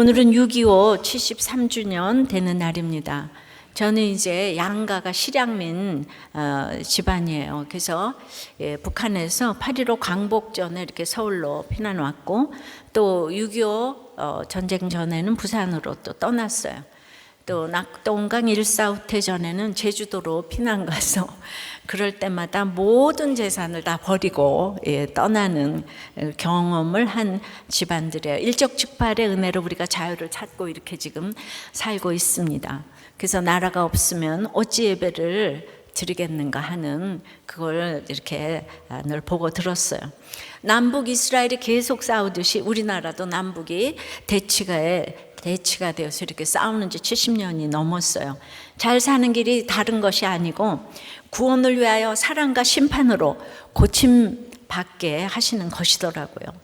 오늘은 6.25 73주년 되는 날입니다. 저는 이제 양가가 실향민 집안이에요. 그래서 북한에서 8.15 광복 전에 이렇게 서울로 피난 왔고, 또 6.25 전쟁 전에는 부산으로 또 떠났어요. 또 낙동강 1.4 후퇴 전에는 제주도로 피난 가서 그럴 때마다 모든 재산을 다 버리고 떠나는 경험을 한 집안들이에요. 일적즉발의 은혜로 우리가 자유를 찾고 이렇게 지금 살고 있습니다. 그래서 나라가 없으면 어찌 예배를 드리겠는가 하는 그걸 이렇게 늘 보고 들었어요. 남북 이스라엘이 계속 싸우듯이 우리나라도 남북이 대치가 되어서 이렇게 싸우는 지 70년이 넘었어요. 잘 사는 길이 다른 것이 아니고 구원을 위하여 사랑과 심판으로 고침받게 하시는 것이더라고요.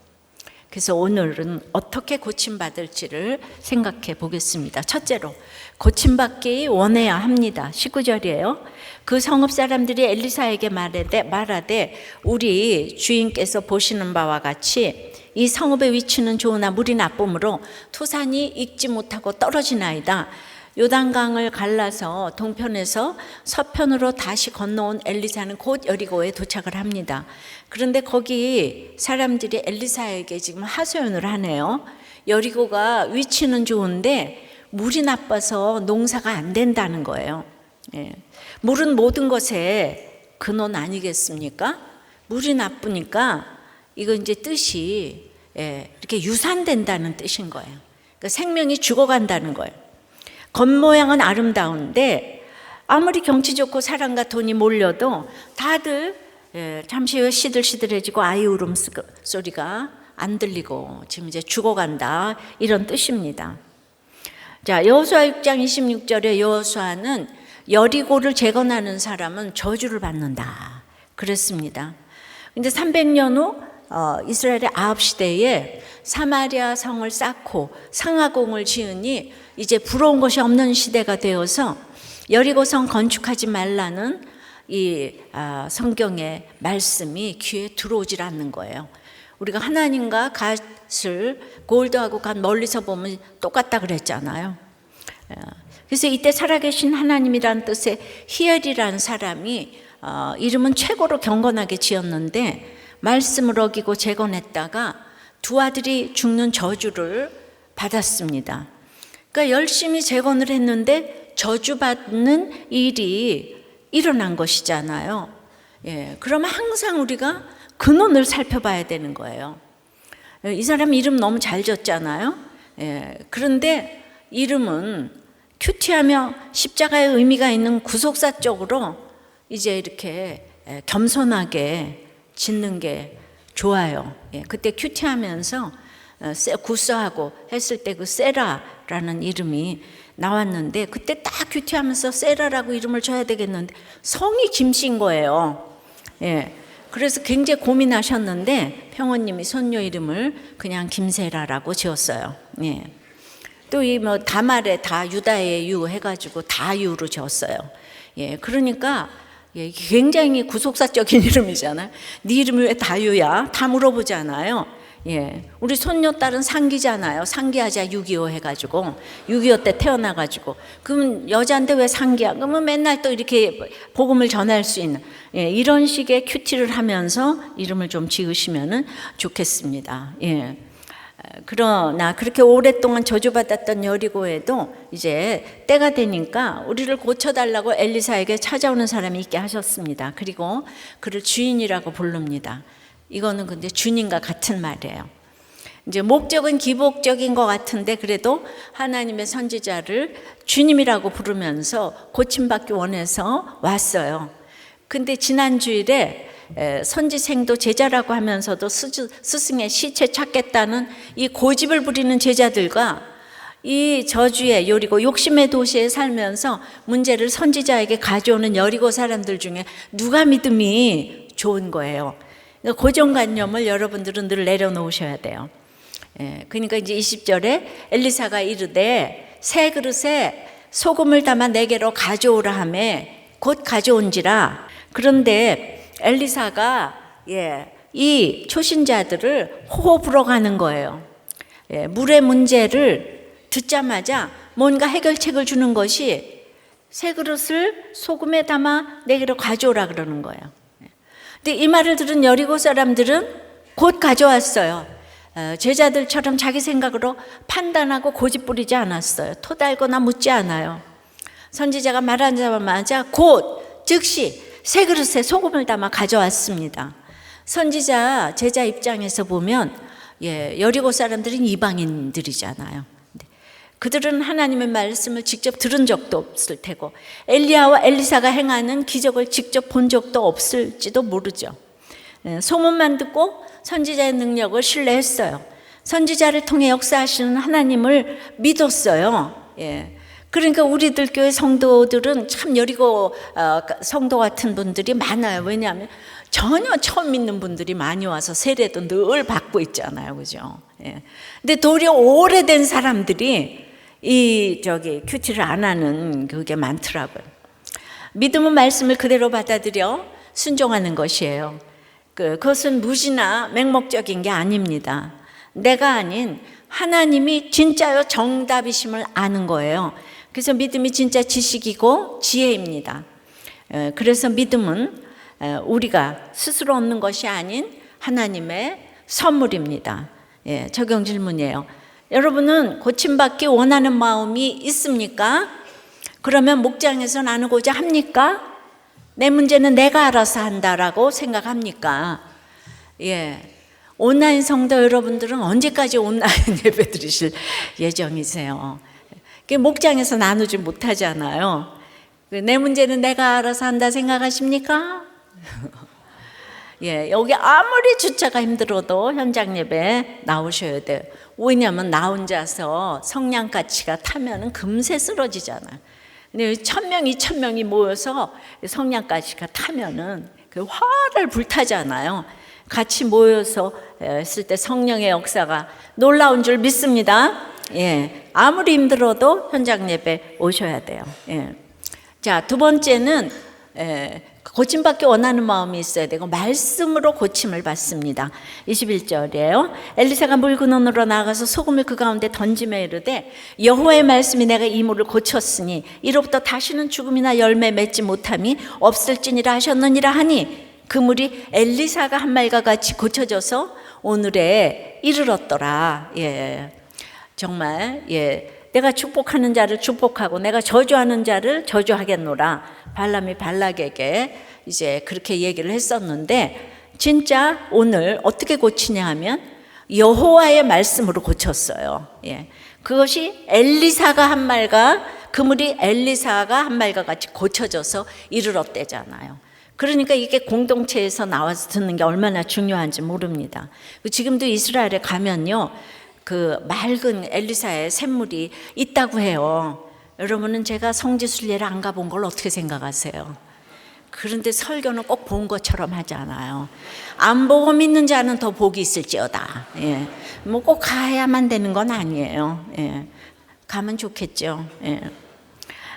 그래서 오늘은 어떻게 고침받을지를 생각해 보겠습니다. 첫째로, 고침받기 원해야 합니다. 19절이에요. 그 성읍 사람들이 엘리사에게 말하되 우리 주인께서 보시는 바와 같이 이 성읍의 위치는 좋으나 물이 나쁨으로 토산이 익지 못하고 떨어지나이다. 요단강을 갈라서 동편에서 서편으로 다시 건너온 엘리사는 곧 여리고에 도착을 합니다. 그런데 거기 사람들이 엘리사에게 지금 하소연을 하네요. 여리고가 위치는 좋은데 물이 나빠서 농사가 안 된다는 거예요. 물은 모든 것의 근원 아니겠습니까? 물이 나쁘니까 이거 이제 뜻이 이렇게 유산된다는 뜻인 거예요. 그러니까 생명이 죽어간다는 거예요. 겉모양은 아름다운데 아무리 경치 좋고 사랑과 돈이 몰려도 다들 잠시 후에 시들시들해지고 아이 울음소리가 안 들리고 지금 이제 죽어간다, 이런 뜻입니다. 자, 여호수아 6장 26절에 여호수아는 여리고를 재건하는 사람은 저주를 받는다 그랬습니다. 근데 300년 후 이스라엘의 아합 시대에 사마리아 성을 쌓고 상하공을 지으니 이제 부러운 것이 없는 시대가 되어서 여리고성 건축하지 말라는 이 성경의 말씀이 귀에 들어오질 않는 거예요. 우리가 하나님과 갓을 골드하고 갓 멀리서 보면 똑같다 그랬잖아요. 그래서 이때 살아계신 하나님이라는 뜻의 히엘이라는 사람이 이름은 최고로 경건하게 지었는데 말씀을 어기고 재건했다가 두 아들이 죽는 저주를 받았습니다. 그러니까 열심히 재건을 했는데 저주받는 일이 일어난 것이잖아요. 그러면 항상 우리가 근원을 살펴봐야 되는 거예요. 이 사람 이름 너무 잘 졌잖아요. 그런데 이름은 큐티하며 십자가의 의미가 있는 구속사 쪽으로 이제 이렇게 겸손하게 짓는 게 좋아요. 그때 큐티하면서 구스하고 했을 때 그 세라라는 이름이 나왔는데 그때 딱 큐티하면서 세라라고 이름을 줘야 되겠는데 성이 김씨인 거예요. 그래서 굉장히 고민하셨는데 평원님이 손녀 이름을 그냥 김세라라고 지었어요. 또 이 뭐 다말에 다 유다의 유 해가지고 다유로 지었어요. 그러니까 굉장히 구속사적인 이름이잖아요. 네 이름이 왜 다유야? 다 물어보잖아요. 우리 손녀딸은 상기잖아요. 상기하자 6.25 해가지고 6.25 때 태어나가지고 그럼 여자인데 왜 상기야? 그러면 맨날 또 이렇게 복음을 전할 수 있는 이런 식의 큐티를 하면서 이름을 좀 지으시면 좋겠습니다. 그러나 그렇게 오랫동안 저주받았던 여리고에도 이제 때가 되니까 우리를 고쳐달라고 엘리사에게 찾아오는 사람이 있게 하셨습니다. 그리고 그를 주인이라고 부릅니다. 이거는 근데 주님과 같은 말이에요. 이제 목적은 기복적인 것 같은데 그래도 하나님의 선지자를 주님이라고 부르면서 고침받기 원해서 왔어요. 근데 지난 주일에 선지생도 제자라고 하면서도 스승의 시체 찾겠다는 이 고집을 부리는 제자들과 이 저주의 여리고 욕심의 도시에 살면서 문제를 선지자에게 가져오는 여리고 사람들 중에 누가 믿음이 좋은 거예요. 고정관념을 여러분들은 늘 내려놓으셔야 돼요. 그러니까 이제 20절에 엘리사가 이르되 새 그릇에 소금을 담아 내게로 가져오라 하며 곧 가져온지라. 그런데 엘리사가 이 초신자들을 호호 불어가는 거예요. 물의 문제를 듣자마자 뭔가 해결책을 주는 것이 새 그릇을 소금에 담아 내게로 가져오라 그러는 거예요. 근데 이 말을 들은 여리고 사람들은 곧 가져왔어요. 제자들처럼 자기 생각으로 판단하고 고집 부리지 않았어요. 토달거나 묻지 않아요. 선지자가 말하자마자 곧 즉시 새 그릇에 소금을 담아 가져왔습니다. 선지자 제자 입장에서 보면 여리고 사람들은 이방인들이잖아요. 그들은 하나님의 말씀을 직접 들은 적도 없을 테고 엘리야와 엘리사가 행하는 기적을 직접 본 적도 없을지도 모르죠. 소문만 듣고 선지자의 능력을 신뢰했어요. 선지자를 통해 역사하시는 하나님을 믿었어요. 그러니까 우리들 교회 성도들은 참 여리고 성도 같은 분들이 많아요. 왜냐하면 전혀 처음 믿는 분들이 많이 와서 세례도 늘 받고 있잖아요, 그죠? 근데 도리어 오래된 사람들이 큐티를 안 하는 그게 많더라고요. 믿음은 말씀을 그대로 받아들여 순종하는 것이에요. 그것은 무지나 맹목적인 게 아닙니다. 내가 아닌 하나님이 진짜요 정답이심을 아는 거예요. 그래서 믿음이 진짜 지식이고 지혜입니다. 그래서 믿음은 우리가 스스로 얻는 것이 아닌 하나님의 선물입니다. 적용 질문이에요. 여러분은 고침받기 원하는 마음이 있습니까? 그러면 목장에서 나누고자 합니까? 내 문제는 내가 알아서 한다라고 생각합니까? 온라인 성도 여러분들은 언제까지 온라인 예배 드리실 예정이세요? 목장에서 나누지 못하잖아요. 내 문제는 내가 알아서 한다 생각하십니까? 여기 아무리 주차가 힘들어도 현장 예배 나오셔야 돼요. 왜냐하면 나 혼자서 성냥 가치가 타면은 금세 쓰러지잖아요. 근데 1,000명, 2,000명이 모여서 성냥 가치가 타면은 그 화를 불타잖아요. 같이 모여서 했을 때 성령의 역사가 놀라운 줄 믿습니다. 아무리 힘들어도 현장 예배 오셔야 돼요. 자, 두 번째는 고침받기 원하는 마음이 있어야 되고 말씀으로 고침을 받습니다. 21절이에요. 엘리사가 물 근원으로 나가서 소금을 그 가운데 던지며 이르되 여호와의 말씀이 내가 이 물을 고쳤으니 이로부터 다시는 죽음이나 열매 맺지 못함이 없을지니라 하셨느니라 하니 그 물이 엘리사가 한 말과 같이 고쳐져서 오늘에 이르렀더라. 정말 내가 축복하는 자를 축복하고 내가 저주하는 자를 저주하겠노라. 발람이 발락에게 이제 그렇게 얘기를 했었는데 진짜 오늘 어떻게 고치냐 하면 여호와의 말씀으로 고쳤어요. 그것이 엘리사가 한 말과 그물이 엘리사가 한 말과 같이 고쳐져서 이르렀대잖아요. 그러니까 이게 공동체에서 나와서 듣는 게 얼마나 중요한지 모릅니다. 지금도 이스라엘에 가면요, 그 맑은 엘리사의 샘물이 있다고 해요. 여러분은 제가 성지순례를 안 가본 걸 어떻게 생각하세요? 그런데 설교는 꼭 본 것처럼 하잖아요. 안 보고 믿는 자는 더 복이 있을지어다. 뭐 꼭 가야만 되는 건 아니에요. 가면 좋겠죠.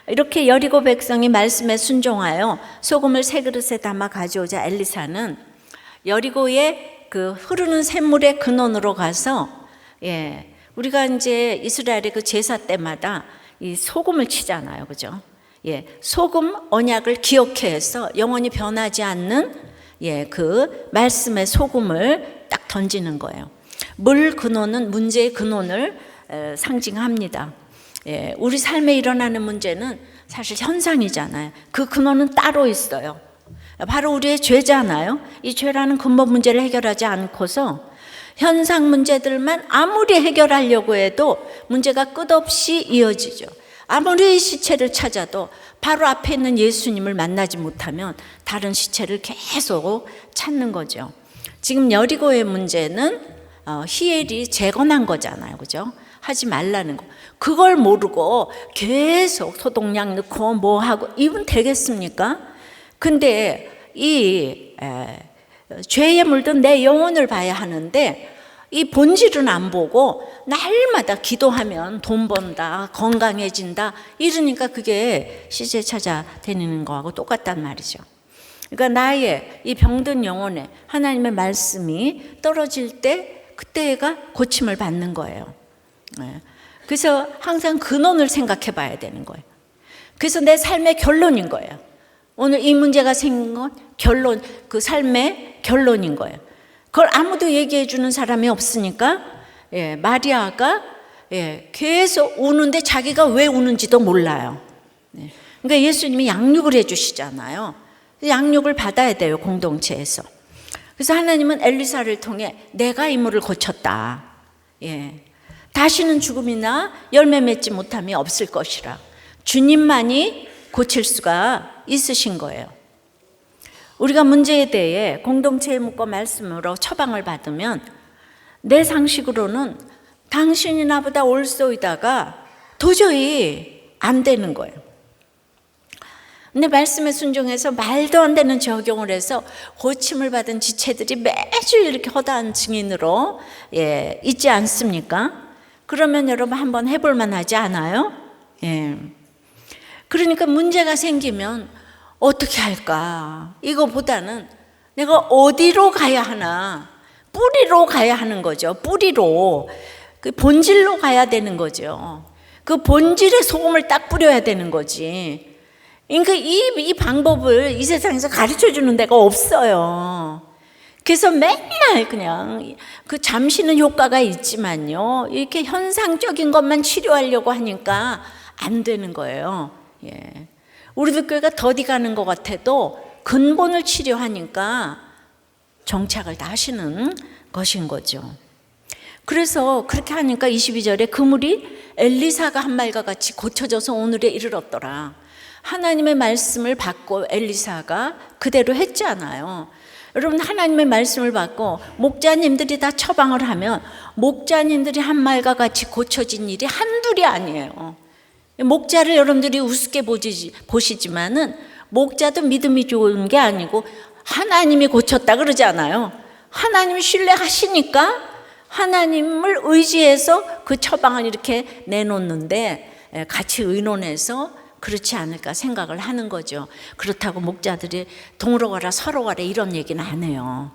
이렇게 여리고 백성이 말씀에 순종하여 소금을 새 그릇에 담아 가져오자 엘리사는 여리고의 그 흐르는 샘물의 근원으로 가서 우리가 이제 이스라엘의 그 제사 때마다 이 소금을 치잖아요, 그죠? 소금 언약을 기억해서 영원히 변하지 않는 그 말씀의 소금을 딱 던지는 거예요. 물 근원은 문제의 근원을 상징합니다. 우리 삶에 일어나는 문제는 사실 현상이잖아요. 그 근원은 따로 있어요. 바로 우리의 죄잖아요. 이 죄라는 근본 문제를 해결하지 않고서 현상 문제들만 아무리 해결하려고 해도 문제가 끝없이 이어지죠. 아무리 시체를 찾아도 바로 앞에 있는 예수님을 만나지 못하면 다른 시체를 계속 찾는 거죠. 지금 여리고의 문제는 히엘이 재건한 거잖아요, 그죠? 하지 말라는 거. 그걸 모르고 계속 소독약 넣고 뭐 하고 이분 되겠습니까? 근데 이 죄에 물든 내 영혼을 봐야 하는데 이 본질은 안 보고 날마다 기도하면 돈 번다, 건강해진다 이러니까 그게 시제 찾아 다니는 거하고 똑같단 말이죠. 그러니까 나의 이 병든 영혼에 하나님의 말씀이 떨어질 때 그때가 고침을 받는 거예요. 그래서 항상 근원을 생각해 봐야 되는 거예요. 그래서 내 삶의 결론인 거예요. 오늘 이 문제가 생긴 건 결론, 그 삶의 결론인 거예요. 그걸 아무도 얘기해 주는 사람이 없으니까 마리아가 계속 우는데 자기가 왜 우는지도 몰라요. 그러니까 예수님이 양육을 해 주시잖아요. 양육을 받아야 돼요, 공동체에서. 그래서 하나님은 엘리사를 통해 내가 이물을 고쳤다. 다시는 죽음이나 열매 맺지 못함이 없을 것이라. 주님만이 고칠 수가 있으신 거예요. 우리가 문제에 대해 공동체에 묻고 말씀으로 처방을 받으면 내 상식으로는 당신이 나보다 옳소이다가 도저히 안 되는 거예요. 근데 말씀에 순종해서 말도 안 되는 적용을 해서 고침을 받은 지체들이 매주 이렇게 허다한 증인으로 있지 않습니까? 그러면 여러분 한번 해볼 만하지 않아요? 그러니까 문제가 생기면 어떻게 할까? 이거보다는 내가 어디로 가야 하나? 뿌리로 가야 하는 거죠. 뿌리로. 그 본질로 가야 되는 거죠. 그 본질에 소금을 딱 뿌려야 되는 거지. 그러니까 이 방법을 이 세상에서 가르쳐 주는 데가 없어요. 그래서 맨날 그냥 그 잠시는 효과가 있지만요, 이렇게 현상적인 것만 치료하려고 하니까 안 되는 거예요. 우리들 교회가 더디 가는 것 같아도 근본을 치료하니까 정착을 다 하시는 것인 거죠. 그래서 그렇게 하니까 22절에 그물이 엘리사가 한 말과 같이 고쳐져서 오늘에 이르렀더라. 하나님의 말씀을 받고 엘리사가 그대로 했잖아요. 여러분, 하나님의 말씀을 받고 목자님들이 다 처방을 하면 목자님들이 한 말과 같이 고쳐진 일이 한둘이 아니에요. 목자를 여러분들이 우습게 보시지만은 목자도 믿음이 좋은 게 아니고 하나님이 고쳤다 그러잖아요. 하나님을 신뢰하시니까 하나님을 의지해서 그 처방을 이렇게 내놓는데 같이 의논해서 그렇지 않을까 생각을 하는 거죠. 그렇다고 목자들이 동으로 가라 서로 가라 이런 얘기는 안 해요.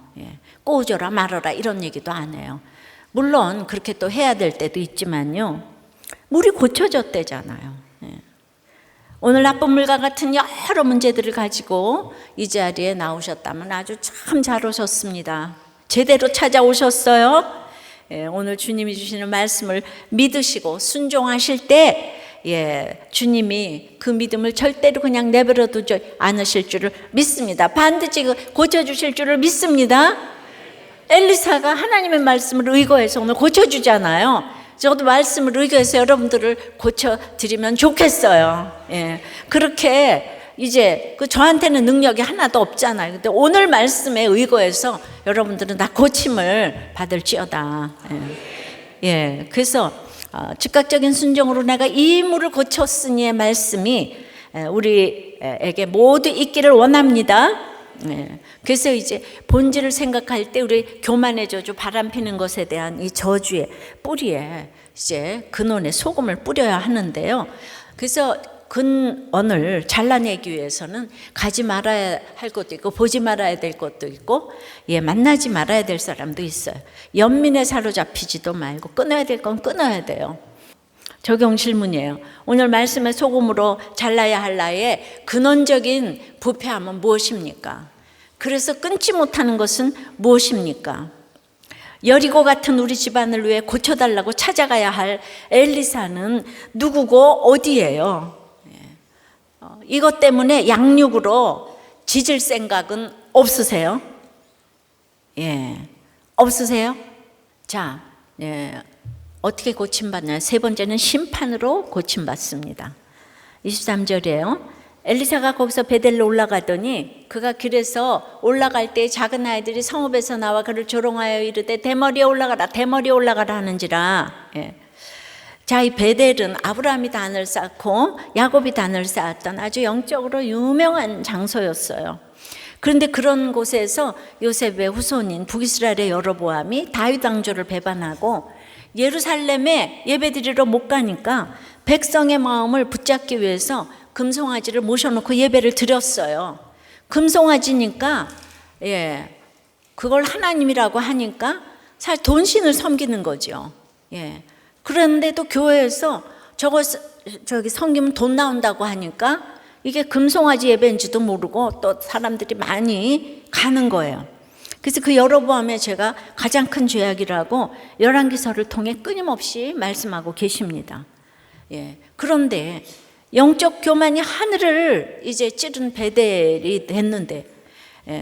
꼬우져라 말아라 이런 얘기도 안 해요. 물론 그렇게 또 해야 될 때도 있지만요, 물이 고쳐졌대잖아요. 오늘 나쁜 물과 같은 여러 문제들을 가지고 이 자리에 나오셨다면 아주 참 잘 오셨습니다. 제대로 찾아오셨어요. 오늘 주님이 주시는 말씀을 믿으시고 순종하실 때 주님이 그 믿음을 절대로 그냥 내버려 두지 않으실 줄을 믿습니다. 반드시 고쳐주실 줄을 믿습니다. 엘리사가 하나님의 말씀을 의거해서 오늘 고쳐주잖아요. 저도 말씀을 의거해서 여러분들을 고쳐드리면 좋겠어요. 그렇게 이제 저한테는 능력이 하나도 없잖아요. 근데 오늘 말씀에 의거해서 여러분들은 다 고침을 받을지어다. 그래서 즉각적인 순종으로 내가 이 물을 고쳤으니의 말씀이 우리에게 모두 있기를 원합니다. 그래서 이제 본질을 생각할 때 우리 교만의 저주, 바람 피는 것에 대한 이 저주의 뿌리에 이제 근원에 소금을 뿌려야 하는데요. 그래서 근원을 잘라내기 위해서는 가지 말아야 할 것도 있고 보지 말아야 될 것도 있고 만나지 말아야 될 사람도 있어요. 연민에 사로잡히지도 말고 끊어야 될 건 끊어야 돼요. 적용 질문이에요. 오늘 말씀의 소금으로 잘라야 할 나의 근원적인 부패함은 무엇입니까? 그래서 끊지 못하는 것은 무엇입니까? 여리고 같은 우리 집안을 위해 고쳐달라고 찾아가야 할 엘리사는 누구고 어디예요? 이것 때문에 양육으로 짖을 생각은 없으세요? 없으세요? 자, 어떻게 고침받나요? 세 번째는 심판으로 고침받습니다. 23절이에요. 엘리사가 거기서 베델로 올라가더니 그가 길에서 올라갈 때 작은 아이들이 성읍에서 나와 그를 조롱하여 이르되 대머리에 올라가라 대머리에 올라가라 하는지라. 자, 이 베델은 아브라함이 단을 쌓고 야곱이 단을 쌓았던 아주 영적으로 유명한 장소였어요. 그런데 그런 곳에서 요셉의 후손인 북이스라엘의 여로보암이 다윗 왕조를 배반하고 예루살렘에 예배드리러 못 가니까 백성의 마음을 붙잡기 위해서 금송아지를 모셔놓고 예배를 드렸어요. 금송아지니까 그걸 하나님이라고 하니까 사실 돈신을 섬기는 거죠. 그런데도 교회에서 저기 섬기면 돈 나온다고 하니까 이게 금송아지 예배인지도 모르고 또 사람들이 많이 가는 거예요. 그래서 그 여로보암에 제가 가장 큰 죄악이라고 열왕기서를 통해 끊임없이 말씀하고 계십니다. 예. 그런데 영적 교만이 하늘을 이제 찌른 베델이 됐는데,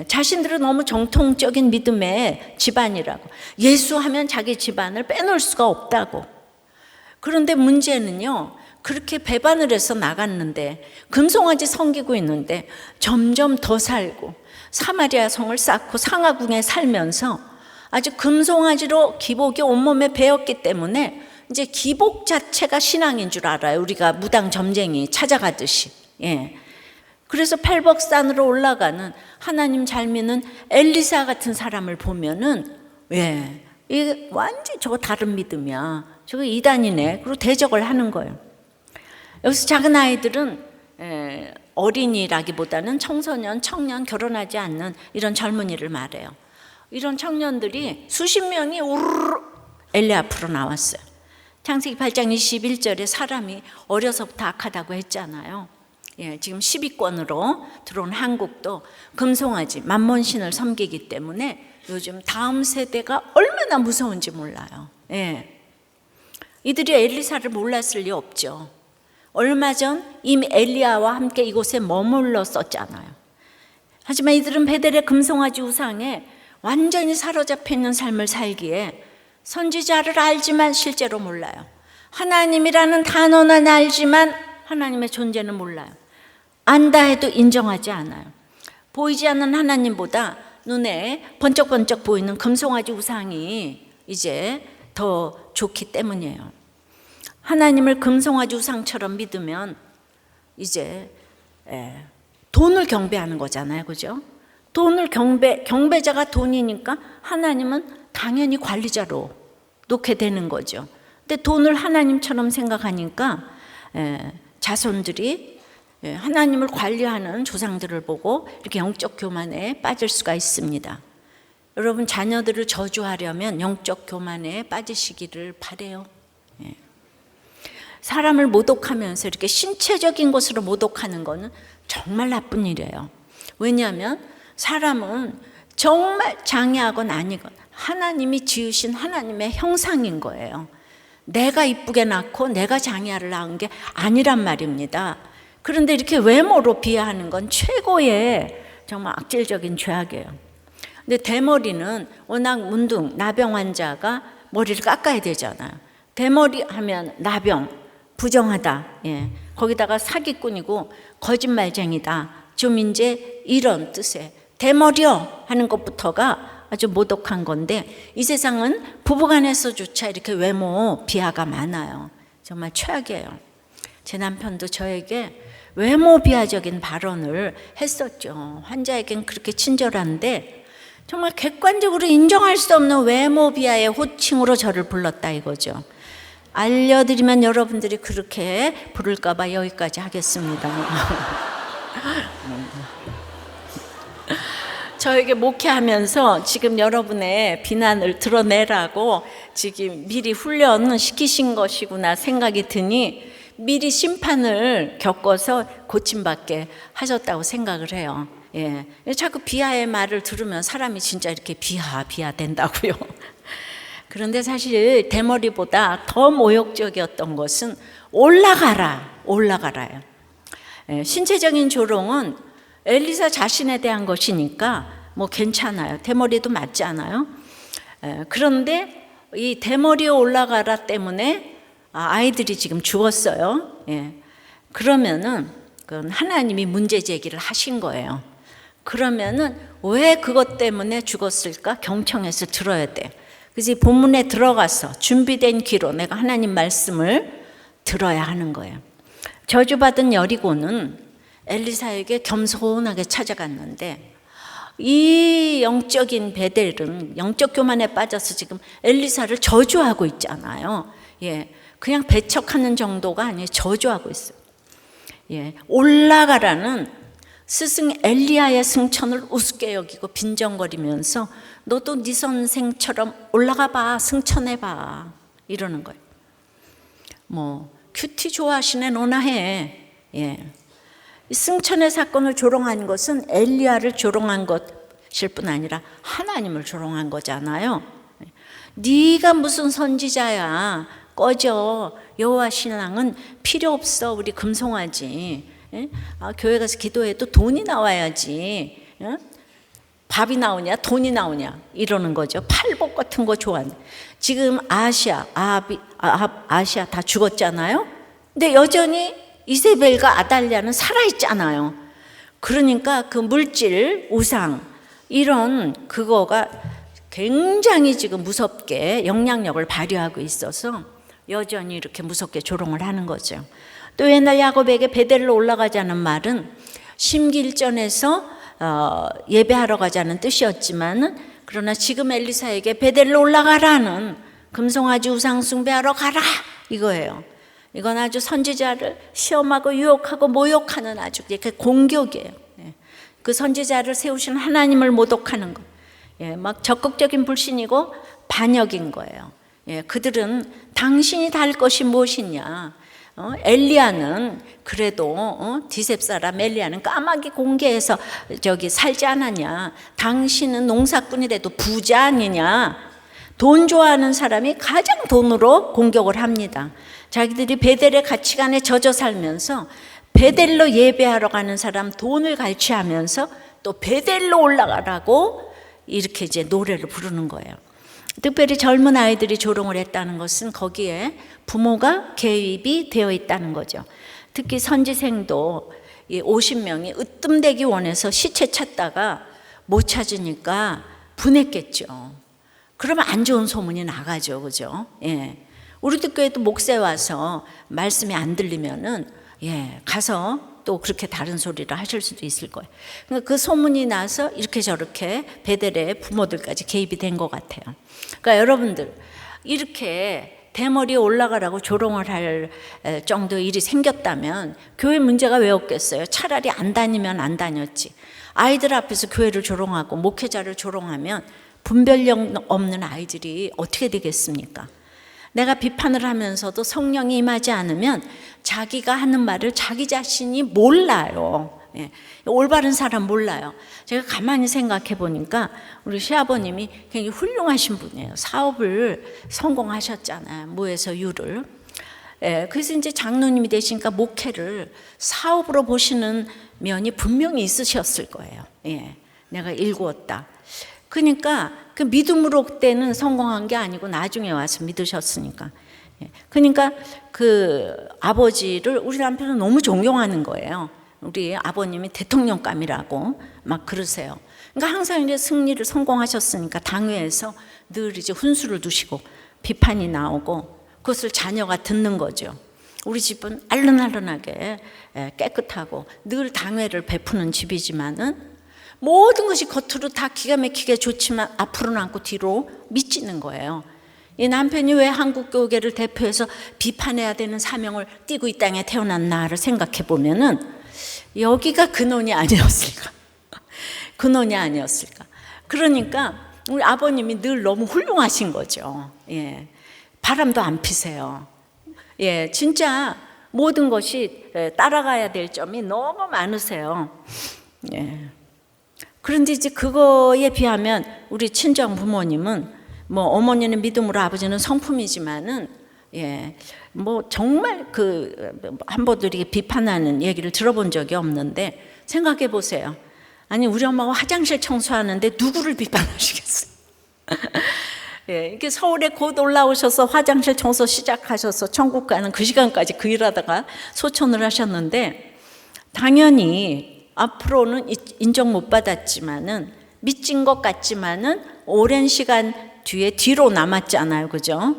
자신들은 너무 정통적인 믿음의 집안이라고, 예수하면 자기 집안을 빼놓을 수가 없다고. 그런데 문제는요, 그렇게 배반을 해서 나갔는데 금송아지 섬기고 있는데 점점 더 살고 사마리아 성을 쌓고 상하궁에 살면서 아주 금송아지로 기복이 온몸에 배었기 때문에 이제 기복 자체가 신앙인 줄 알아요. 우리가 무당 점쟁이 찾아가듯이. 예. 그래서 팔복산으로 올라가는 하나님 잘 믿는 엘리사 같은 사람을 보면은, 예, 이게 완전히 저거 다른 믿음이야. 저거 이단이네. 그리고 대적을 하는 거예요. 여기서 작은 아이들은 어린이라기보다는 청소년, 청년, 결혼하지 않는 이런 젊은이를 말해요. 이런 청년들이 수십 명이 우르르 엘리 앞으로 나왔어요. 창세기 8장 21절에 사람이 어려서부터 악하다고 했잖아요. 예, 지금 10위권으로 들어온 한국도 금송아지, 만몬신을 섬기기 때문에 요즘 다음 세대가 얼마나 무서운지 몰라요. 예. 이들이 엘리사를 몰랐을 리 없죠. 얼마 전 이미 엘리야와 함께 이곳에 머물렀었잖아요. 하지만 이들은 베델의 금송아지 우상에 완전히 사로잡혀 있는 삶을 살기에 선지자를 알지만 실제로 몰라요. 하나님이라는 단어는 알지만 하나님의 존재는 몰라요. 안다 해도 인정하지 않아요. 보이지 않는 하나님보다 눈에 번쩍번쩍 보이는 금송아지 우상이 이제 더 좋기 때문이에요. 하나님을 금송아지 우상처럼 믿으면 이제 돈을 경배하는 거잖아요. 그죠? 돈을 경배자가 돈이니까 하나님은 당연히 관리자로 놓게 되는 거죠. 근데 돈을 하나님처럼 생각하니까 자손들이 하나님을 관리하는 조상들을 보고 이렇게 영적 교만에 빠질 수가 있습니다. 여러분, 자녀들을 저주하려면 영적 교만에 빠지시기를 바라요. 사람을 모독하면서 이렇게 신체적인 것으로 모독하는 것은 정말 나쁜 일이에요. 왜냐하면 사람은 정말 장애하건 아니건 하나님이 지으신 하나님의 형상인 거예요. 내가 이쁘게 낳고 내가 장애를 낳은 게 아니란 말입니다. 그런데 이렇게 외모로 비하하는 건 최고의 정말 악질적인 죄악이에요. 근데 대머리는 워낙 문둥 나병 환자가 머리를 깎아야 되잖아요. 대머리 하면 나병, 부정하다, 예. 거기다가 사기꾼이고 거짓말쟁이다, 좀 이제 이런 뜻의 대머리요 하는 것부터가 아주 모독한 건데, 이 세상은 부부간에서조차 이렇게 외모 비하가 많아요. 정말 최악이에요. 제 남편도 저에게 외모 비하적인 발언을 했었죠. 환자에겐 그렇게 친절한데 정말 객관적으로 인정할 수 없는 외모 비하의 호칭으로 저를 불렀다 이거죠. 알려드리면 여러분들이 그렇게 부를까 봐 여기까지 하겠습니다. 저에게 목회하면서 지금 여러분의 비난을 드러내라고 지금 미리 훈련을 시키신 것이구나 생각이 드니 미리 심판을 겪어서 고침받게 하셨다고 생각을 해요. 예. 자꾸 비하의 말을 들으면 사람이 진짜 이렇게 비하 된다고요. 그런데 사실 대머리보다 더 모욕적이었던 것은 올라가라예요. 예. 신체적인 조롱은 엘리사 자신에 대한 것이니까 뭐 괜찮아요. 대머리도 맞잖아요. 그런데 이 대머리에 올라가라 때문에 아이들이 지금 죽었어요. 예. 그러면은 그건 하나님이 문제 제기를 하신 거예요. 그러면은 왜 그것 때문에 죽었을까? 경청해서 들어야 돼. 그래서 이 본문에 들어가서 준비된 귀로 내가 하나님 말씀을 들어야 하는 거예요. 저주받은 여리고는 엘리사에게 겸손하게 찾아갔는데, 이 영적인 베델은 영적 교만에 빠져서 지금 엘리사를 저주하고 있잖아요. 예, 그냥 배척하는 정도가 아니에요. 저주하고 있어요. 예, 올라가라는 스승 엘리야의 승천을 우습게 여기고 빈정거리면서 너도 네 선생처럼 올라가 봐, 승천해 봐 이러는 거예요. 뭐 큐티 좋아하시네 너나 해. 예. 승천의 사건을 조롱한 것은 엘리야를 조롱한 것일 뿐 아니라 하나님을 조롱한 거잖아요. 네가 무슨 선지자야, 꺼져. 여호와 신랑은 필요 없어. 우리 금송아지. 예? 교회 가서 기도해도 돈이 나와야지. 예? 밥이 나오냐 돈이 나오냐 이러는 거죠. 팔복 같은 거 좋아하는. 지금 아시아 다 죽었잖아요. 근데 여전히 이세벨과 아달랴는 살아있잖아요. 그러니까 그 물질, 우상 이런 그거가 굉장히 지금 무섭게 영향력을 발휘하고 있어서 여전히 이렇게 무섭게 조롱을 하는 거죠. 또 옛날 야곱에게 베델로 올라가자는 말은 심기일전에서 예배하러 가자는 뜻이었지만, 그러나 지금 엘리사에게 베델로 올라가라는, 금송아지 우상 숭배하러 가라 이거예요. 이건 아주 선지자를 시험하고 유혹하고 모욕하는 아주 이렇게 공격이에요. 그 선지자를 세우신 하나님을 모독하는 거. 막 적극적인 불신이고 반역인 거예요. 그들은 당신이 달 것이 무엇이냐. 엘리야는 그래도 디셉 사람 엘리야는 까마귀 공개해서 저기 살지 않았냐. 당신은 농사꾼이라도 부자 아니냐. 돈 좋아하는 사람이 가장 돈으로 공격을 합니다. 자기들이 베델의 가치관에 젖어 살면서 베델로 예배하러 가는 사람 돈을 갈취하면서 또 베델로 올라가라고 이렇게 이제 노래를 부르는 거예요. 특별히 젊은 아이들이 조롱을 했다는 것은 거기에 부모가 개입이 되어 있다는 거죠. 특히 선지생도 50명이 으뜸되기 원해서 시체 찾다가 못 찾으니까 분했겠죠. 그러면 안 좋은 소문이 나가죠, 그죠? 예. 우리도 교회도 목사에 와서 말씀이 안 들리면은 가서 또 그렇게 다른 소리를 하실 수도 있을 거예요. 그러니까 그 소문이 나서 이렇게 저렇게 베델의 부모들까지 개입이 된 것 같아요. 그러니까 여러분들 이렇게 대머리에 올라가라고 조롱을 할 정도의 일이 생겼다면 교회 문제가 왜 없겠어요? 차라리 안 다니면 안 다녔지. 아이들 앞에서 교회를 조롱하고 목회자를 조롱하면 분별력 없는 아이들이 어떻게 되겠습니까? 내가 비판을 하면서도 성령이 임하지 않으면 자기가 하는 말을 자기 자신이 몰라요. 올바른 사람 몰라요. 제가 가만히 생각해 보니까 우리 시아버님이 굉장히 훌륭하신 분이에요. 사업을 성공하셨잖아요. 무에서 유를. 그래서 이제 장로님이 되시니까 목회를 사업으로 보시는 면이 분명히 있으셨을 거예요. 내가 일구었다. 그러니까 그 믿음으로 때는 성공한 게 아니고 나중에 와서 믿으셨으니까. 그러니까 그 아버지를 우리 남편은 너무 존경하는 거예요. 우리 아버님이 대통령감이라고 막 그러세요. 그러니까 항상 이제 승리를 성공하셨으니까 당회에서 늘 이제 훈수를 두시고 비판이 나오고 그것을 자녀가 듣는 거죠. 우리 집은 알른알른하게 깨끗하고 늘 당회를 베푸는 집이지만은 모든 것이 겉으로 다 기가 막히게 좋지만 앞으로는 않고 뒤로 미치는 거예요. 이 남편이 왜 한국교계를 대표해서 비판해야 되는 사명을 띠고 이 땅에 태어났나를 생각해 보면은 여기가 근원이 아니었을까? 근원이 아니었을까? 그러니까 우리 아버님이 늘 너무 훌륭하신 거죠. 바람도 안 피세요. 진짜 모든 것이 따라가야 될 점이 너무 많으세요. 그런데 이제 그거에 비하면 우리 친정 부모님은 뭐 어머니는 믿음으로 아버지는 성품이지만은 뭐 정말 한 번도 이렇게 비판하는 얘기를 들어본 적이 없는데 생각해 보세요. 아니 우리 엄마가 화장실 청소하는데 누구를 비판하시겠어요? 이렇게 서울에 곧 올라오셔서 화장실 청소 시작하셔서 천국 가는 그 시간까지 그 일하다가 소천을 하셨는데 당연히 앞으로는 인정 못 받았지만은 미친 것 같지만은 오랜 시간 뒤로 남았잖아요, 그죠?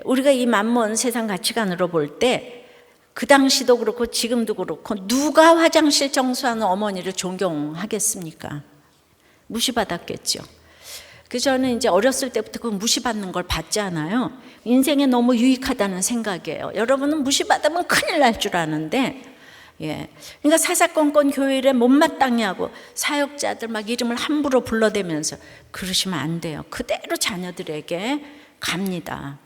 우리가 이 만먼 세상 가치관으로 볼 때 그 당시도 그렇고 지금도 그렇고 누가 화장실 청소하는 어머니를 존경하겠습니까? 무시받았겠죠. 그래서 저는 이제 어렸을 때부터 그 무시받는 걸 봤잖아요. 인생에 너무 유익하다는 생각이에요. 여러분은 무시받으면 큰일 날 줄 아는데 그러니까 사사건건 교회에 못마땅해 하고 사역자들 막 이름을 함부로 불러대면서 그러시면 안 돼요. 그대로 자녀들에게 갑니다.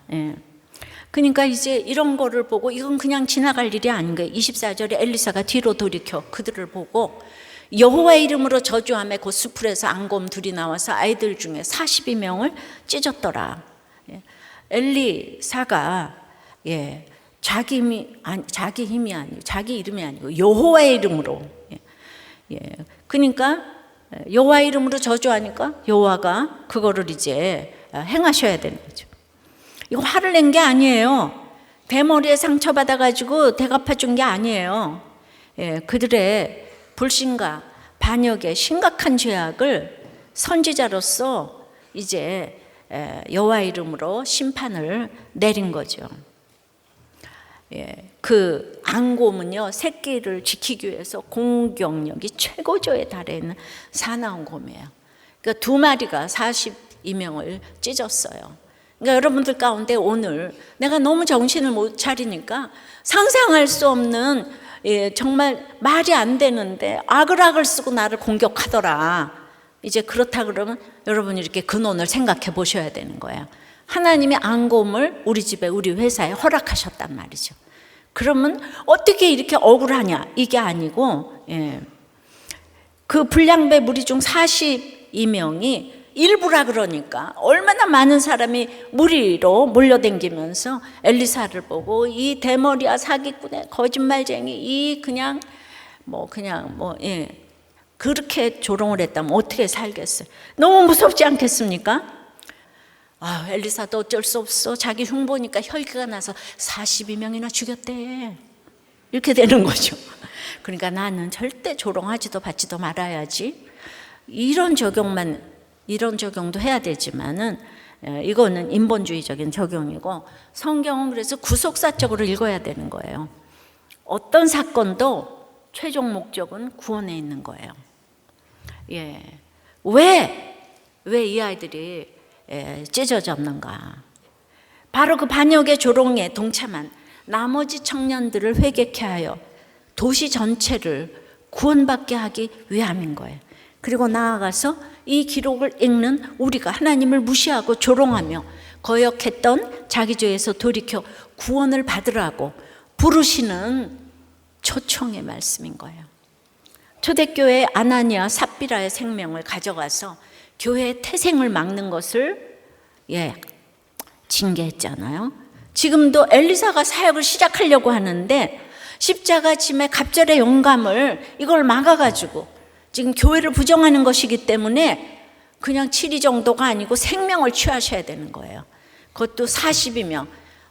그러니까 이제 이런 거를 보고 이건 그냥 지나갈 일이 아닌 거예요. 24절에 엘리사가 뒤로 돌이켜 그들을 보고 여호와의 이름으로 저주하며 그 수풀에서 앙곰 둘이 나와서 아이들 중에 42명을 찢었더라. 엘리사가 자기 힘이 아니고 자기 이름이 아니고 여호와의 이름으로 그러니까 여호와의 이름으로 저주하니까 여호와가 그거를 이제 행하셔야 되는 거죠. 이거 화를 낸 게 아니에요. 대머리에 상처받아가지고 대갚아 준 게 아니에요. 그들의 불신과 반역의 심각한 죄악을 선지자로서 이제 여호와의 이름으로 심판을 내린 거죠. 그 앙곰은요, 새끼를 지키기 위해서 공격력이 최고조에 달해 있는 사나운 곰이에요. 그러니까 2마리가 42명을 찢었어요. 그러니까 여러분들 가운데 오늘 내가 너무 정신을 못 차리니까 상상할 수 없는 정말 말이 안 되는데 악을 쓰고 나를 공격하더라. 이제 그렇다 그러면 여러분이 이렇게 근원을 생각해 보셔야 되는 거예요. 하나님이 앙곰을 우리 집에 우리 회사에 허락하셨단 말이죠. 그러면 어떻게 이렇게 억울하냐 이게 아니고 그 불량배 무리 중 42명이 일부라 그러니까 얼마나 많은 사람이 무리로 몰려댕기면서 엘리사를 보고 이 대머리야 사기꾼의 거짓말쟁이 이 그렇게 조롱을 했다면 어떻게 살겠어요? 너무 무섭지 않겠습니까? 엘리사도 어쩔 수 없어. 자기 흉보니까 혈기가 나서 42명이나 죽였대. 이렇게 되는 거죠. 그러니까 나는 절대 조롱하지도 받지도 말아야지. 이런 적용도 해야 되지만은 이거는 인본주의적인 적용이고 성경은 그래서 구속사적으로 읽어야 되는 거예요. 어떤 사건도 최종 목적은 구원에 있는 거예요. 왜 이 아이들이 찢어졌는가? 바로 그 반역의 조롱에 동참한 나머지 청년들을 회개케 하여 도시 전체를 구원받게 하기 위함인 거예요. 그리고 나아가서 이 기록을 읽는 우리가 하나님을 무시하고 조롱하며 거역했던 자기 죄에서 돌이켜 구원을 받으라고 부르시는 초청의 말씀인 거예요. 초대교회 아나니아 삽비라의 생명을 가져가서 교회의 태생을 막는 것을 징계했잖아요. 지금도 엘리사가 사역을 시작하려고 하는데 십자가 짐의 갑절의 영감을 이걸 막아가지고 지금 교회를 부정하는 것이기 때문에 그냥 7위 정도가 아니고 생명을 취하셔야 되는 거예요. 그것도 42명.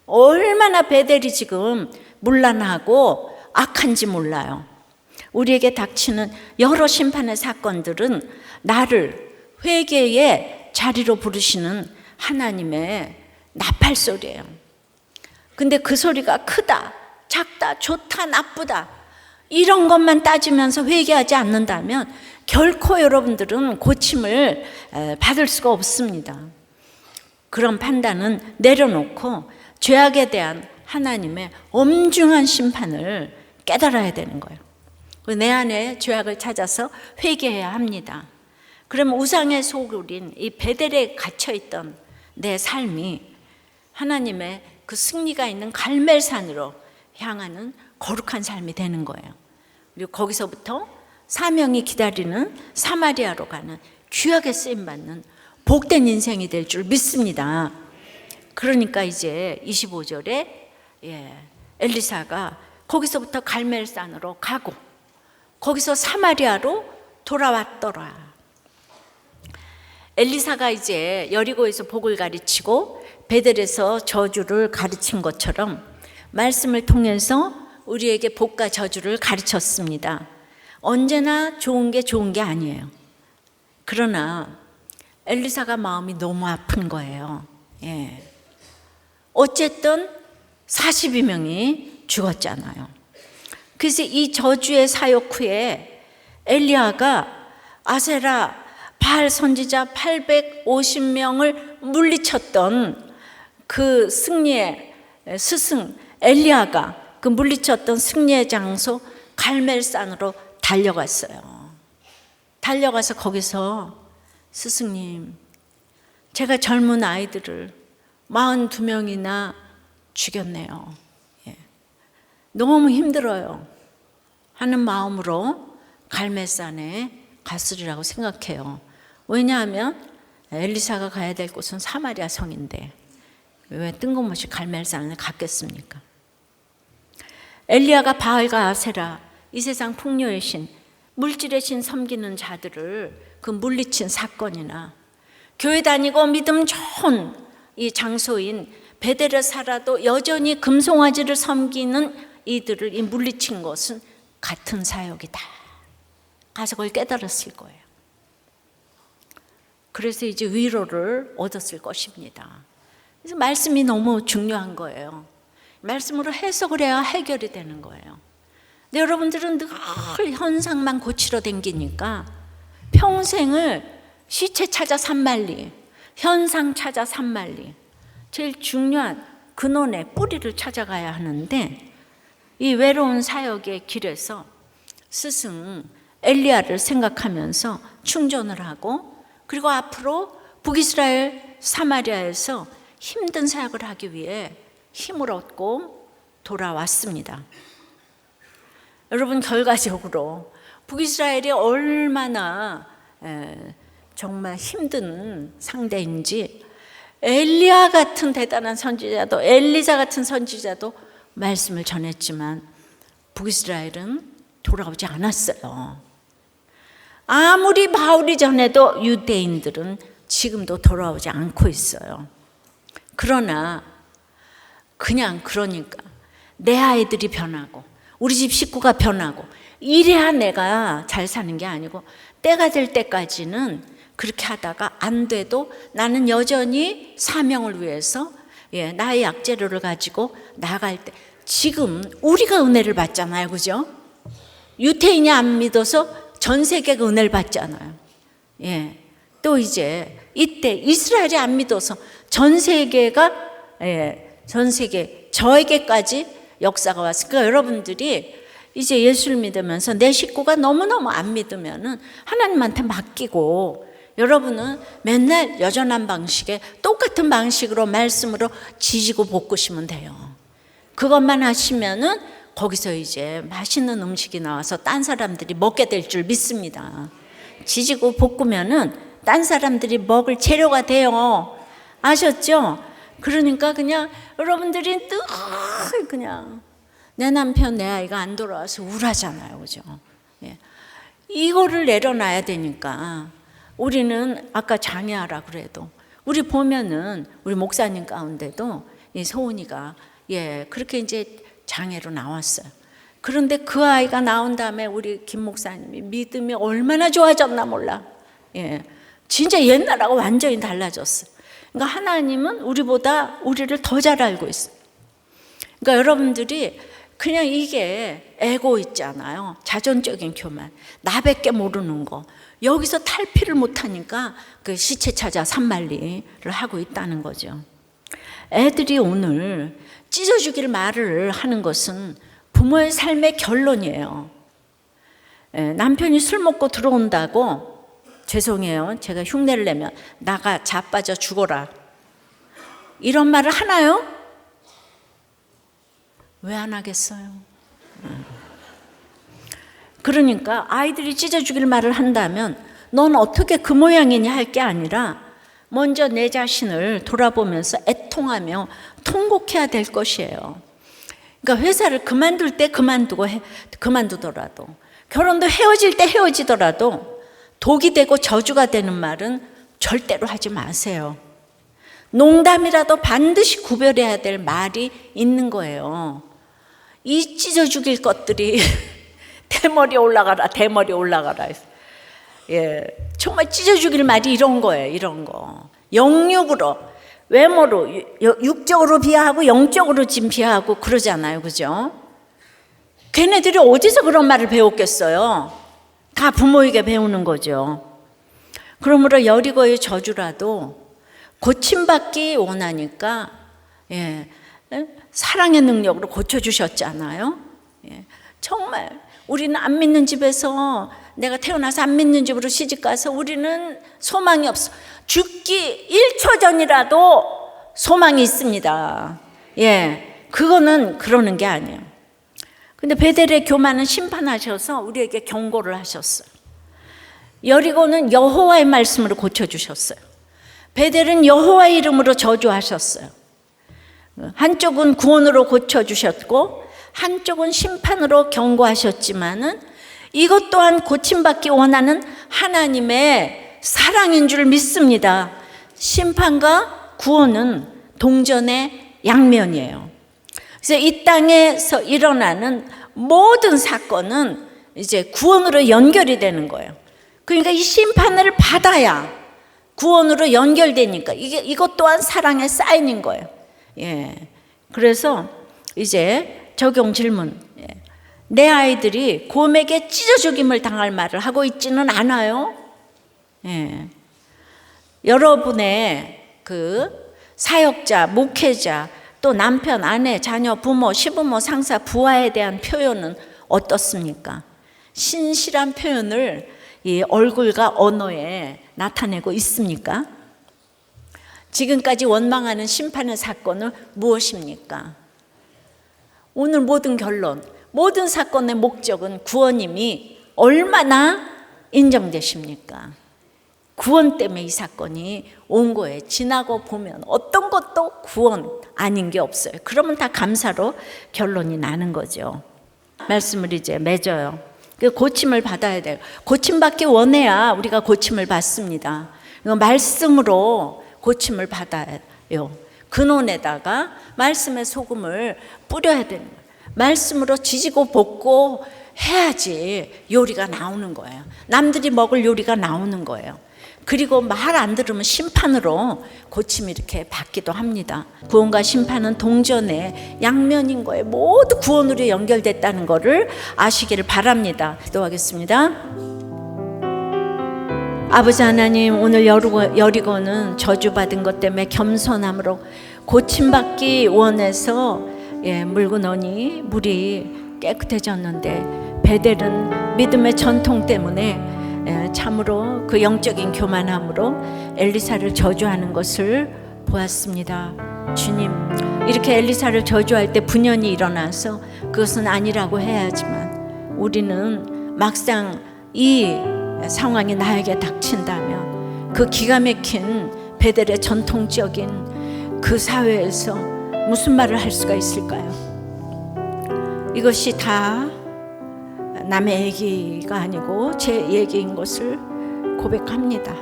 얼마나 베델이 지금 문란하고 악한지 몰라요. 우리에게 닥치는 여러 심판의 사건들은 나를 회개의 자리로 부르시는 하나님의 나팔 소리예요. 근데 그 소리가 크다, 작다, 좋다, 나쁘다 이런 것만 따지면서 회개하지 않는다면 결코 여러분들은 고침을 받을 수가 없습니다. 그런 판단은 내려놓고 죄악에 대한 하나님의 엄중한 심판을 깨달아야 되는 거예요. 내 안에 죄악을 찾아서 회개해야 합니다. 그러면 우상의 소굴인 이 베델에 갇혀있던 내 삶이 하나님의 그 승리가 있는 갈멜산으로 향하는 거룩한 삶이 되는 거예요. 그리고 거기서부터 사명이 기다리는 사마리아로 가는 귀하게 쓰임받는 복된 인생이 될 줄 믿습니다. 그러니까 이제 25절에 엘리사가 거기서부터 갈멜산으로 가고 거기서 사마리아로 돌아왔더라. 엘리사가 이제 여리고에서 복을 가르치고 베델에서 저주를 가르친 것처럼 말씀을 통해서 우리에게 복과 저주를 가르쳤습니다. 언제나 좋은 게 아니에요. 그러나 엘리사가 마음이 너무 아픈 거예요. 어쨌든 42명이 죽었잖아요. 그래서 이 저주의 사역 후에 엘리야가 아세라 바알 선지자 850명을 물리쳤던 그 승리의 스승 엘리야가 그 물리쳤던 승리의 장소 갈멜산으로 달려갔어요. 달려가서 거기서 스승님, 제가 젊은 아이들을 42명이나 죽였네요. 너무 힘들어요 하는 마음으로 갈멜산에 갔으리라고 생각해요. 왜냐하면 엘리사가 가야 될 곳은 사마리아 성인데 왜 뜬금없이 갈멜산을 갔겠습니까? 엘리야가 바알과 아세라, 이 세상 풍요의 신, 물질의 신 섬기는 자들을 그 물리친 사건이나 교회 다니고 믿음 좋은 이 장소인 베델에 살아도 여전히 금송아지를 섬기는 이들을 이 물리친 것은 같은 사역이다. 가서 그걸 깨달았을 거예요. 그래서 이제 위로를 얻었을 것입니다. 그래서 말씀이 너무 중요한 거예요. 말씀으로 해석을 해야 해결이 되는 거예요. 근데 여러분들은 늘 현상만 고치러 댕기니까 평생을 시체 찾아 산만리, 현상 찾아 산만리, 제일 중요한 근원의 뿌리를 찾아가야 하는데 이 외로운 사역의 길에서 스승 엘리야를 생각하면서 충전을 하고 그리고 앞으로 북이스라엘 사마리아에서 힘든 사역을 하기 위해 힘을 얻고 돌아왔습니다. 여러분, 결과적으로 북이스라엘이 얼마나 정말 힘든 상대인지 엘리야 같은 대단한 선지자도 엘리사 같은 선지자도 말씀을 전했지만 북이스라엘은 돌아오지 않았어요. 아무리 바울이 전해도 유대인들은 지금도 돌아오지 않고 있어요. 그러나 그러니까 내 아이들이 변하고 우리 집 식구가 변하고 이래야 내가 잘 사는 게 아니고 때가 될 때까지는 그렇게 하다가 안 돼도 나는 여전히 사명을 위해서 나의 약재료를 가지고 나갈 때 지금 우리가 은혜를 받잖아요. 그죠? 유태인이 안 믿어서 전 세계가 은혜를 받잖아요. 또 이제 이때 이스라엘이 안 믿어서 전 세계가 전 세계 저에게까지 역사가 왔으니까 여러분들이 이제 예수를 믿으면서 내 식구가 너무너무 안 믿으면은 하나님한테 맡기고 여러분은 맨날 여전한 방식에 똑같은 방식으로 말씀으로 지지고 볶으시면 돼요. 그것만 하시면은 거기서 이제 맛있는 음식이 나와서 딴 사람들이 먹게 될 줄 믿습니다. 지지고 볶으면은 딴 사람들이 먹을 재료가 돼요. 아셨죠? 그러니까 그냥 여러분들이 늘 그냥 내 남편 내 아이가 안 돌아와서 우울하잖아요. 그죠? 이거를 내려놔야 되니까 우리는 아까 장애하라 그래도 우리 보면은 우리 목사님 가운데도 이 소은이가 그렇게 이제 장애로 나왔어요. 그런데 그 아이가 나온 다음에 우리 김 목사님이 믿음이 얼마나 좋아졌나 몰라. 진짜 옛날하고 완전히 달라졌어요. 그러니까 하나님은 우리보다 우리를 더 잘 알고 있어요. 그러니까 여러분들이 그냥 이게 에고 있잖아요. 자존적인 교만, 나밖에 모르는 거. 여기서 탈피를 못하니까 그 시체 찾아 산만리를 하고 있다는 거죠. 애들이 오늘 찢어주길 말을 하는 것은 부모의 삶의 결론이에요. 남편이 술 먹고 들어온다고 죄송해요. 제가 흉내를 내면 나가 자빠져 죽어라. 이런 말을 하나요? 왜 안 하겠어요? 그러니까 아이들이 찢어주길 말을 한다면 넌 어떻게 그 모양이냐 할 게 아니라 먼저 내 자신을 돌아보면서 애통하며 통곡해야 될 것이에요. 그러니까 회사를 그만둘 때 그만두더라도 결혼도 헤어질 때 헤어지더라도 독이 되고 저주가 되는 말은 절대로 하지 마세요. 농담이라도 반드시 구별해야 될 말이 있는 거예요. 이 찢어 죽일 것들이 대머리 올라가라 정말 찢어 죽일 말이 이런 거예요. 이런 거 영육으로 외모로 육적으로 비하하고 영적으로 지금 비하하고 그러잖아요. 그죠? 걔네들이 어디서 그런 말을 배웠겠어요? 다 부모에게 배우는 거죠. 그러므로 여리고의 저주라도 고침받기 원하니까 사랑의 능력으로 고쳐주셨잖아요. 정말 우리는 안 믿는 집에서 내가 태어나서 안 믿는 집으로 시집가서 우리는 소망이 없어. 죽기 1초 전이라도 소망이 있습니다. 그거는 그러는 게 아니에요. 근데 베델의 교만은 심판하셔서 우리에게 경고를 하셨어요. 여리고는 여호와의 말씀으로 고쳐주셨어요. 베델은 여호와의 이름으로 저주하셨어요. 한쪽은 구원으로 고쳐주셨고 한쪽은 심판으로 경고하셨지만은 이것 또한 고침받기 원하는 하나님의 사랑인 줄 믿습니다. 심판과 구원은 동전의 양면이에요. 그래서 이 땅에서 일어나는 모든 사건은 이제 구원으로 연결이 되는 거예요. 그러니까 이 심판을 받아야 구원으로 연결되니까 이것 또한 사랑의 사인인 거예요. 그래서 이제 적용 질문. 내 아이들이 곰에게 찢어 죽임을 당할 말을 하고 있지는 않아요. 여러분의 그 사역자, 목회자, 또 남편, 아내, 자녀, 부모, 시부모, 상사, 부하에 대한 표현은 어떻습니까? 신실한 표현을 이 얼굴과 언어에 나타내고 있습니까? 지금까지 원망하는 심판의 사건은 무엇입니까? 오늘 모든 결론, 모든 사건의 목적은 구원임이 얼마나 인정되십니까? 구원 때문에 이 사건이 온 거예요. 지나고 보면 어떤 것도 구원 아닌 게 없어요. 그러면 다 감사로 결론이 나는 거죠. 말씀을 이제 맺어요. 고침을 받아야 돼요. 고침받기 원해야 우리가 고침을 받습니다. 말씀으로 고침을 받아요. 근원에다가 말씀의 소금을 뿌려야 되는 거예요. 말씀으로 지지고 볶고 해야지 요리가 나오는 거예요. 남들이 먹을 요리가 나오는 거예요. 그리고 말 안 들으면 심판으로 고침이 이렇게 받기도 합니다. 구원과 심판은 동전의 양면인 거예요. 모두 구원으로 연결됐다는 것을 아시기를 바랍니다. 기도하겠습니다. 아버지 하나님, 오늘 여리고는 저주받은 것 때문에 겸손함으로 고침받기 원해서 물고 넣으니 물이 깨끗해졌는데 베델은 믿음의 전통 때문에 참으로 그 영적인 교만함으로 엘리사를 저주하는 것을 보았습니다. 주님, 이렇게 엘리사를 저주할 때 분연이 일어나서 그것은 아니라고 해야지만 우리는 막상 이 상황이 나에게 닥친다면 그 기가 막힌 베델의 전통적인 그 사회에서 무슨 말을 할 수가 있을까요? 이것이 다 남의 얘기가 아니고 제 얘기인 것을 고백합니다.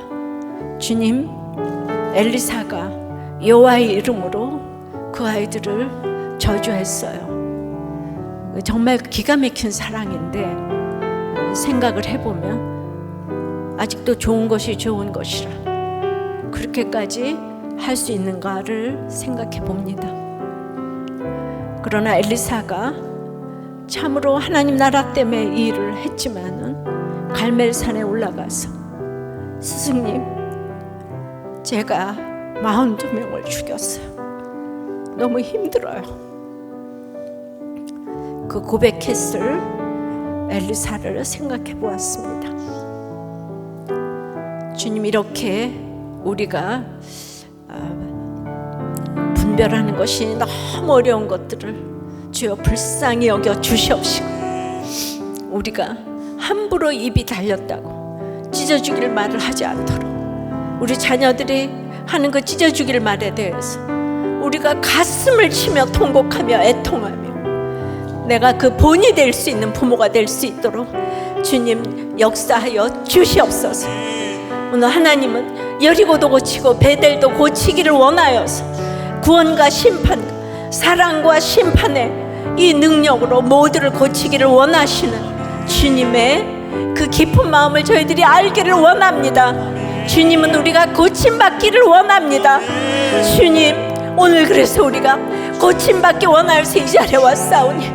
주님, 엘리사가 여호와의 이름으로 그 아이들을 저주했어요. 정말 기가 막힌 사랑인데 생각을 해보면 아직도 좋은 것이 좋은 것이라 그렇게까지 할 수 있는가를 생각해 봅니다. 그러나 엘리사가 참으로 하나님 나라 때문에 이 일을 했지만은 갈멜산에 올라가서 스승님, 제가 42명을 죽였어요. 너무 힘들어요. 그 고백했을 엘리사를 생각해 보았습니다. 주님, 이렇게 우리가 분별하는 것이 너무 어려운 것들을 주여 불쌍히 여겨 주시옵시고, 우리가 함부로 입이 달렸다고 찢어 죽일 말을 하지 않도록, 우리 자녀들이 하는 그 찢어 죽일 말에 대해서 우리가 가슴을 치며 통곡하며 애통하며 내가 그 본이 될 수 있는 부모가 될 수 있도록 주님 역사하여 주시옵소서. 오늘 하나님은 여리고도 고치고 베델도 고치기를 원하여서 구원과 심판과 사랑과 심판의 이 능력으로 모두를 고치기를 원하시는 주님의 그 깊은 마음을 저희들이 알기를 원합니다. 주님은 우리가 고침받기를 원합니다. 주님, 오늘 그래서 우리가 고침받기 원하여서 이 자리에 왔사오니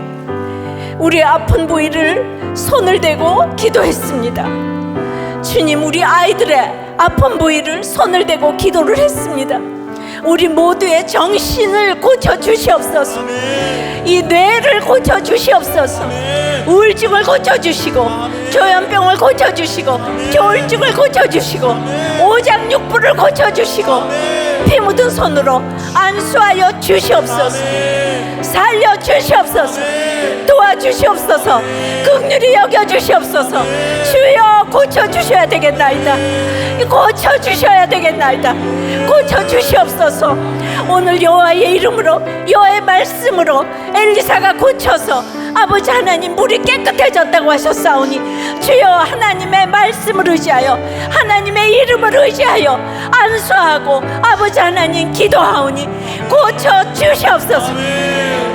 우리의 아픈 부위를 손을 대고 기도했습니다. 주님, 우리 아이들의 아픈 부위를 손을 대고 기도를 했습니다. 우리 모두의 정신을 고쳐 주시옵소서. 이 뇌를 고쳐 주시옵소서. 우울증을 고쳐 주시고 조현병을 고쳐 주시고 조울증을 고쳐 주시고 오장육부를 고쳐 주시고 피 묻은 손으로 안수하여 주시옵소서. 살려 주시옵소서. 도와주시옵소서. 긍휼히 여겨 주시옵소서. 주여 고쳐 주셔야 되겠나이다. 고쳐 주셔야 되겠나이다. 고쳐 주시옵소서. 오늘 여호와의 이름으로 여호와의 말씀으로 엘리사가 고쳐서 아버지 하나님 물이 깨끗해졌다고 하셨사오니 주여 하나님의 말씀을 의지하여 하나님의 이름을 의지하여 안수하고 아버지 하나님 기도하오니 고쳐 주시옵소서.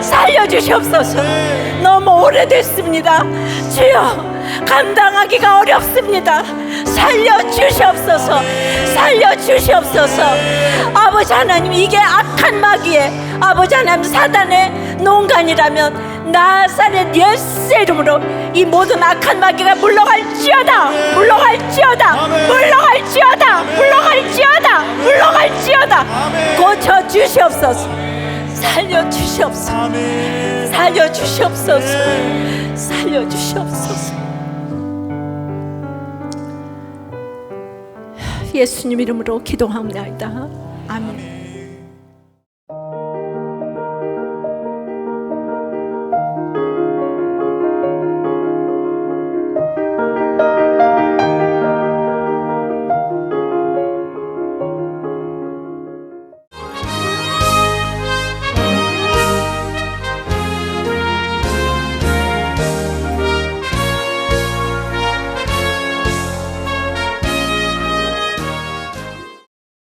살려 주시옵소서. 너무 오래됐습니다. 주여 감당하기가 어렵습니다. 살려 주시옵소서. 살려 주시옵소서. 아버지 하나님, 이게 악한 마귀의 아버지 하나님 사단의 농간이라면 나사렛 예수의 이름으로 이 모든 악한 마귀가 물러갈지어다. 물러갈지어다. 물러갈지어다. 물러갈지어다. 물러갈지어다. 고쳐 주시옵소서. 살려 주시옵소서. 살려 주시옵소서. 살려 주시옵소서. 예수님 이름으로 기도합니다. 아멘.